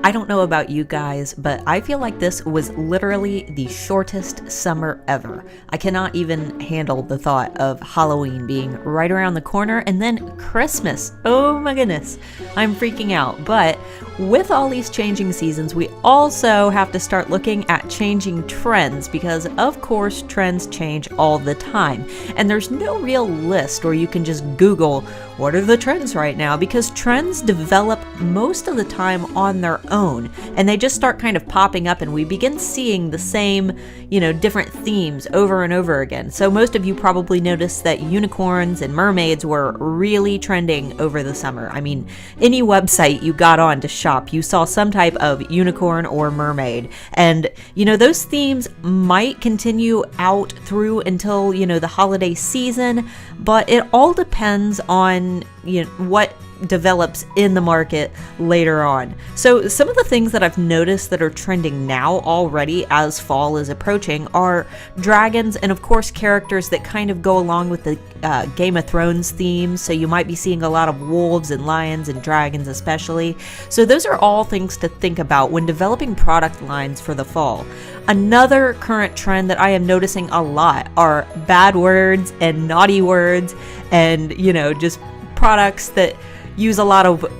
I don't know about you guys, but I feel like this was literally the shortest summer ever. I cannot even handle the thought of Halloween being right around the corner and then Christmas. Oh my goodness, I'm freaking out. But with all these changing seasons, we also have to start looking at changing trends because, of course, trends change all the time. And there's no real list where you can just Google what are the trends right now, because trends develop most of the time on their own and they just start kind of popping up and we begin seeing the same, different themes over and over again. So most of you probably noticed that unicorns and mermaids were really trending over the summer. I mean, any website you got on to shop, you saw some type of unicorn or mermaid. And, those themes might continue out through until, the holiday season, but it all depends on what develops in the market later on. So some of the things that I've noticed that are trending now already as fall is approaching are dragons and of course characters that kind of go along with the Game of Thrones theme. So you might be seeing a lot of wolves and lions and dragons especially. So those are all things to think about when developing product lines for the fall. Another current trend that I am noticing a lot are bad words and naughty words and, just products that use a lot of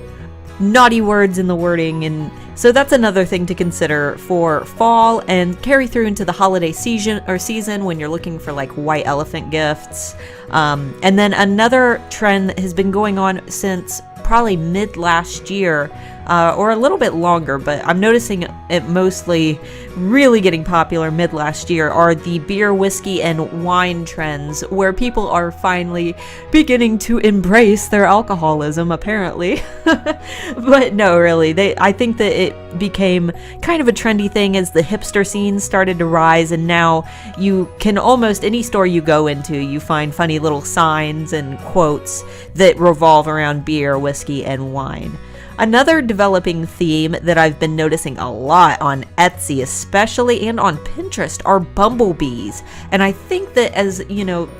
naughty words in the wording, and so that's another thing to consider for fall and carry through into the holiday season when you're looking for like white elephant gifts. And then another trend that has been going on since probably mid last year, or a little bit longer, but I'm noticing it mostly really getting popular mid last year, are the beer, whiskey, and wine trends, where people are finally beginning to embrace their alcoholism, apparently. But no, really, I think that it became kind of a trendy thing as the hipster scene started to rise, and now you can almost any store you go into, you find funny little signs and quotes that revolve around beer, whiskey, and wine. Another developing theme that I've been noticing a lot on Etsy especially and on Pinterest are bumblebees. And I think that as,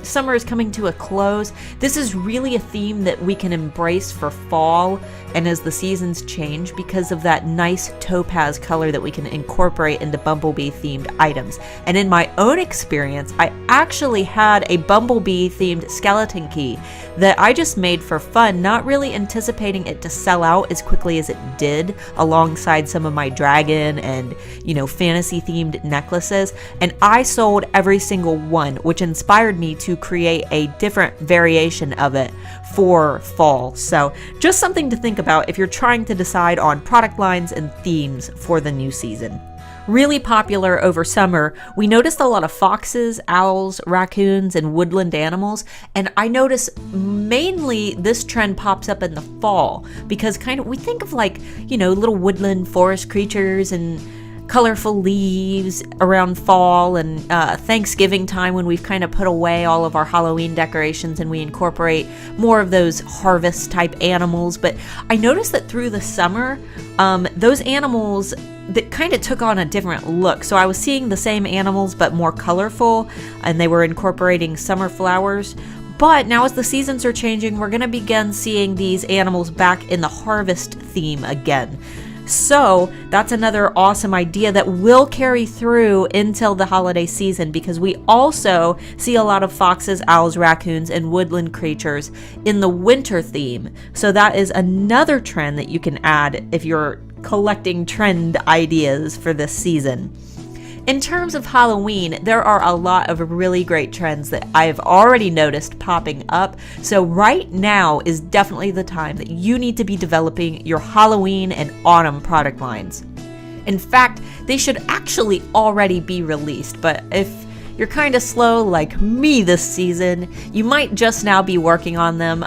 summer is coming to a close, this is really a theme that we can embrace for fall and as the seasons change because of that nice topaz color that we can incorporate into bumblebee themed items. And in my own experience, I actually had a bumblebee themed skeleton key that I just made for fun, not really anticipating it to sell out as quickly as it did alongside some of my dragon and, fantasy themed necklaces. And I sold every single one, which inspired me to create a different variation of it for fall. So just something to think about if you're trying to decide on product lines and themes for the new season. Really popular over summer, we noticed a lot of foxes, owls, raccoons, and woodland animals. And I notice mainly this trend pops up in the fall because we think of little woodland forest creatures and colorful leaves around fall and Thanksgiving time when we've kind of put away all of our Halloween decorations and we incorporate more of those harvest type animals. But I noticed that through the summer, those animals that kind of took on a different look. So I was seeing the same animals but more colorful, and they were incorporating summer flowers. But now as the seasons are changing, we're going to begin seeing these animals back in the harvest theme again. So that's another awesome idea that will carry through until the holiday season because we also see a lot of foxes, owls, raccoons, and woodland creatures in the winter theme. So that is another trend that you can add if you're collecting trend ideas for this season. In terms of Halloween, there are a lot of really great trends that I've already noticed popping up. So right now is definitely the time that you need to be developing your Halloween and autumn product lines. In fact, they should actually already be released, but if you're kind of slow like me this season, you might just now be working on them,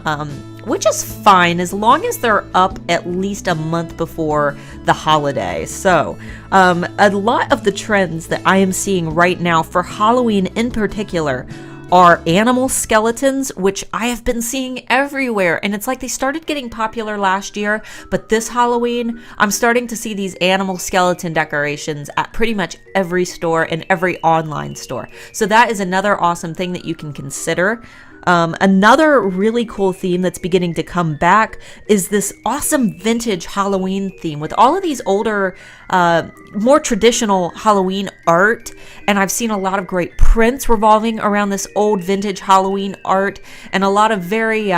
which is fine as long as they're up at least a month before the holiday. So a lot of the trends that I am seeing right now for Halloween in particular are animal skeletons, which I have been seeing everywhere. And it's like they started getting popular last year, but this Halloween, I'm starting to see these animal skeleton decorations at pretty much every store and every online store. So that is another awesome thing that you can consider. Another really cool theme that's beginning to come back is this awesome vintage Halloween theme with all of these older, more traditional Halloween art. And I've seen a lot of great prints revolving around this old vintage Halloween art and a lot of very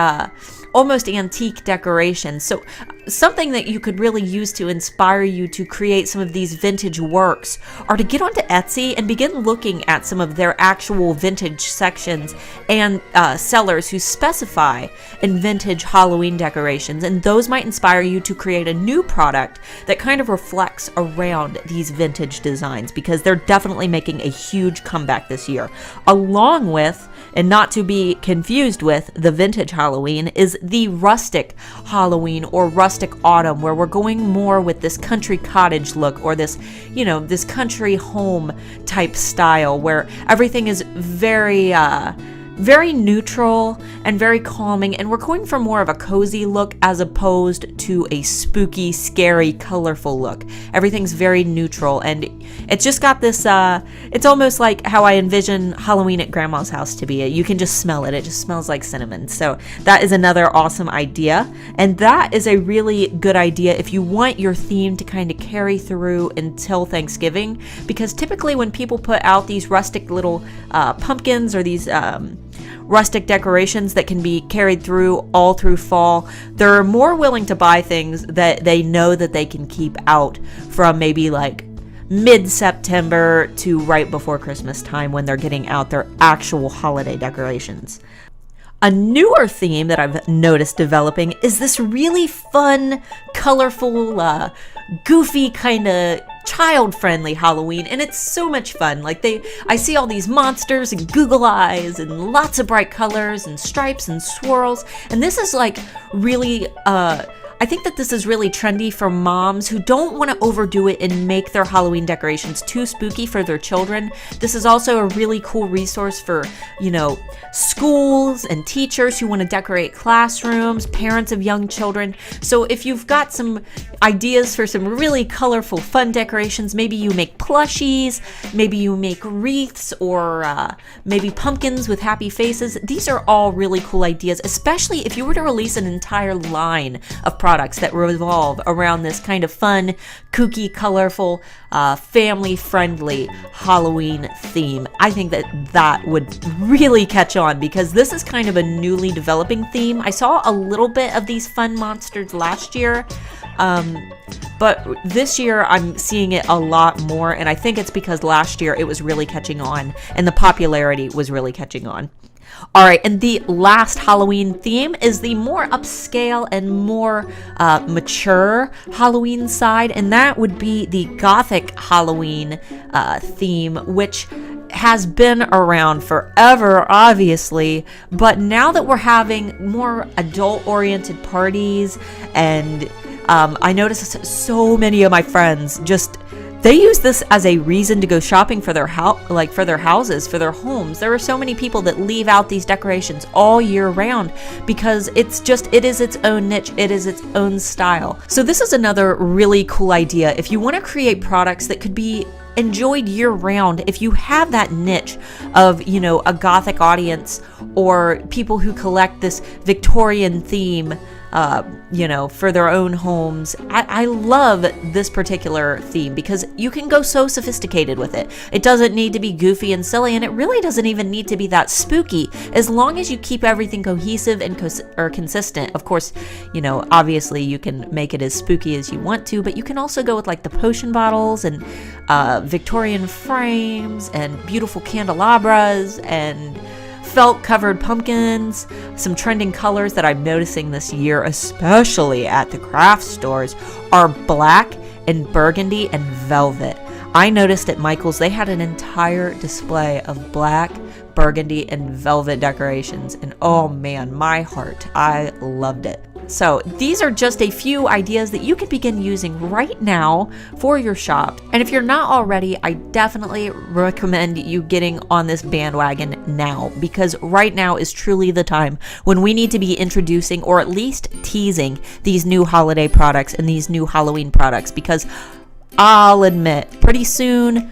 almost antique decorations. So something that you could really use to inspire you to create some of these vintage works are to get onto Etsy and begin looking at some of their actual vintage sections and sellers who specify in vintage Halloween decorations. And those might inspire you to create a new product that kind of reflects around these vintage designs, because they're definitely making a huge comeback this year. Along with, and not to be confused with, the vintage Halloween is the rustic Halloween or rustic autumn, where we're going more with this country cottage look, or this, this country home type style where everything is very neutral and very calming, and we're going for more of a cozy look as opposed to a spooky, scary, colorful look. Everything's very neutral, and it's just got this, it's almost like how I envision Halloween at Grandma's house to be. You can just smell it. It just smells like cinnamon. So that is another awesome idea, and that is a really good idea if you want your theme to kind of carry through until Thanksgiving, because typically when people put out these rustic little pumpkins or these rustic decorations that can be carried through all through fall, they're more willing to buy things that they know that they can keep out from maybe like mid-September to right before Christmas time, when they're getting out their actual holiday decorations. A newer theme that I've noticed developing is this really fun, colorful, goofy kind of child-friendly Halloween, and it's so much fun. I see all these monsters and Google eyes and lots of bright colors and stripes and swirls, and this is like really I think that this is really trendy for moms who don't want to overdo it and make their Halloween decorations too spooky for their children. This is also a really cool resource for, schools and teachers who want to decorate classrooms, parents of young children. So if you've got some ideas for some really colorful, fun decorations, maybe you make plushies, maybe you make wreaths, or maybe pumpkins with happy faces. These are all really cool ideas, especially if you were to release an entire line of products that revolve around this kind of fun, kooky, colorful, family-friendly Halloween theme. I think that would really catch on, because this is kind of a newly developing theme. I saw a little bit of these fun monsters last year, but this year I'm seeing it a lot more, and I think it's because last year it was really catching on, and the popularity was really catching on. All right, and the last Halloween theme is the more upscale and more mature Halloween side, and that would be the Gothic Halloween theme, which has been around forever, obviously, but now that we're having more adult-oriented parties, and I notice so many of my friends they use this as a reason to go shopping for their for their houses, for their homes. There are so many people that leave out these decorations all year round because it is its own niche. It is its own style. So this is another really cool idea. If you want to create products that could be enjoyed year round, if you have that niche of, a Gothic audience or people who collect this Victorian theme, for their own homes. I love this particular theme because you can go so sophisticated with it. It doesn't need to be goofy and silly, and it really doesn't even need to be that spooky, as long as you keep everything cohesive and consistent. Of course, obviously you can make it as spooky as you want to, but you can also go with like the potion bottles and Victorian frames and beautiful candelabras and felt covered pumpkins. Some trending colors that I'm noticing this year, especially at the craft stores, are black and burgundy and velvet. I noticed at Michael's they had an entire display of black, burgundy, and velvet decorations, and oh man, my heart, I loved it. So these are just a few ideas that you can begin using right now for your shop. And if you're not already, I definitely recommend you getting on this bandwagon now, because right now is truly the time when we need to be introducing or at least teasing these new holiday products and these new Halloween products, because I'll admit, pretty soon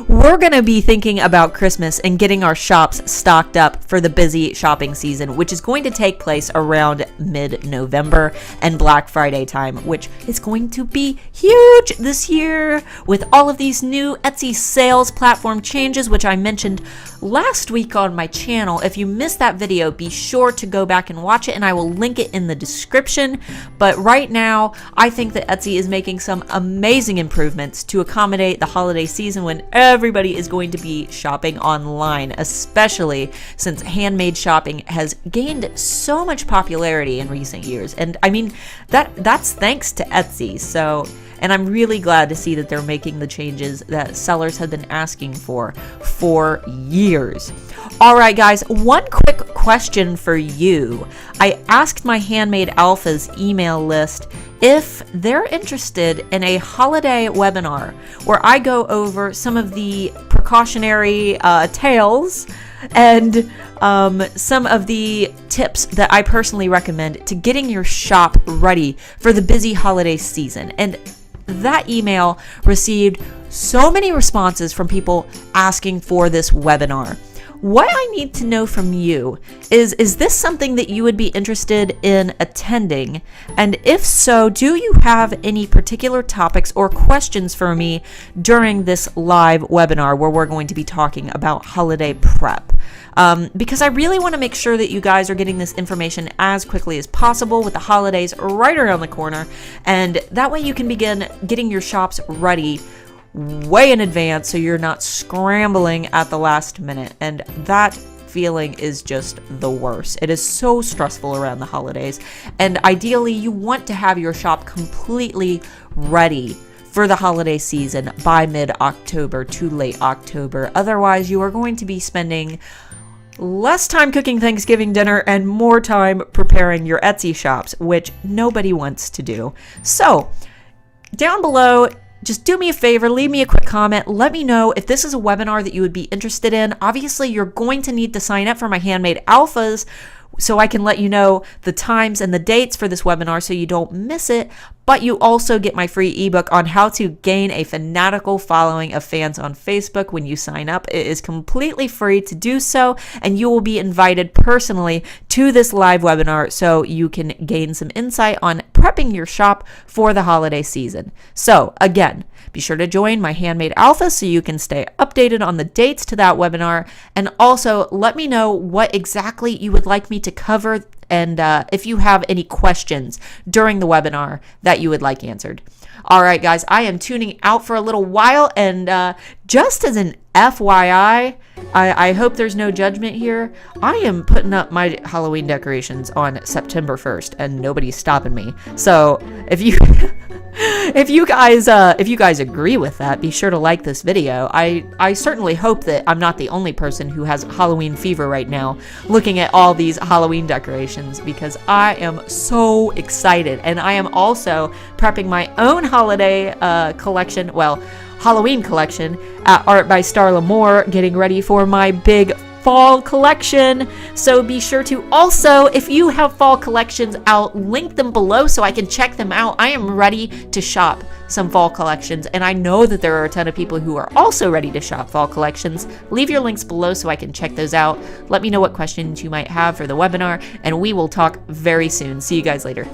we're going to be thinking about Christmas and getting our shops stocked up for the busy shopping season, which is going to take place around mid-November and Black Friday time, which is going to be huge this year with all of these new Etsy sales platform changes, which I mentioned last week on my channel. If you missed that video, be sure to go back and watch it, and I will link it in the description. But right now, I think that Etsy is making some amazing improvements to accommodate the holiday season when everybody is going to be shopping online, especially since handmade shopping has gained so much popularity in recent years. And I mean, that's thanks to Etsy. And I'm really glad to see that they're making the changes that sellers have been asking for years. All right, guys, one quick question for you. I asked my Handmade Alphas email list if they're interested in a holiday webinar where I go over some of the precautionary tales and some of the tips that I personally recommend to getting your shop ready for the busy holiday season. And that email received so many responses from people asking for this webinar. What I need to know from you is this something that you would be interested in attending? And if so, do you have any particular topics or questions for me during this live webinar where we're going to be talking about holiday prep? Because I really want to make sure that you guys are getting this information as quickly as possible with the holidays right around the corner. And that way you can begin getting your shops ready way in advance so you're not scrambling at the last minute. And that feeling is just the worst. It is so stressful around the holidays. And ideally, you want to have your shop completely ready for the holiday season by mid-October to late October. Otherwise, you are going to be spending less time cooking Thanksgiving dinner and more time preparing your Etsy shops, which nobody wants to do. So, down below, just do me a favor, leave me a quick comment. Let me know if this is a webinar that you would be interested in. Obviously, you're going to need to sign up for my Handmade Alphas so I can let you know the times and the dates for this webinar so you don't miss it. But you also get my free ebook on how to gain a fanatical following of fans on Facebook when you sign up. It is completely free to do so, and you will be invited personally to this live webinar so you can gain some insight on prepping your shop for the holiday season. So again, be sure to join my Handmade Alpha so you can stay updated on the dates to that webinar, and also let me know what exactly you would like me to cover and if you have any questions during the webinar that you would like answered. All right, guys, I am tuning out for a little while, and just as an FYI, I hope there's no judgment here. I am putting up my Halloween decorations on September 1st, and nobody's stopping me. So if you if you guys agree with that, be sure to like this video. I certainly hope that I'm not the only person who has Halloween fever right now looking at all these Halloween decorations, because I am so excited, and I am also prepping my own holiday collection, well, Halloween collection at Art by Starla Moore, getting ready for my big fall collection. So be sure to also, if you have fall collections out, link them below so I can check them out. I am ready to shop some fall collections, and I know that there are a ton of people who are also ready to shop fall collections. Leave your links below so I can check those out. Let me know what questions you might have for the webinar, and we will talk very soon. See you guys later.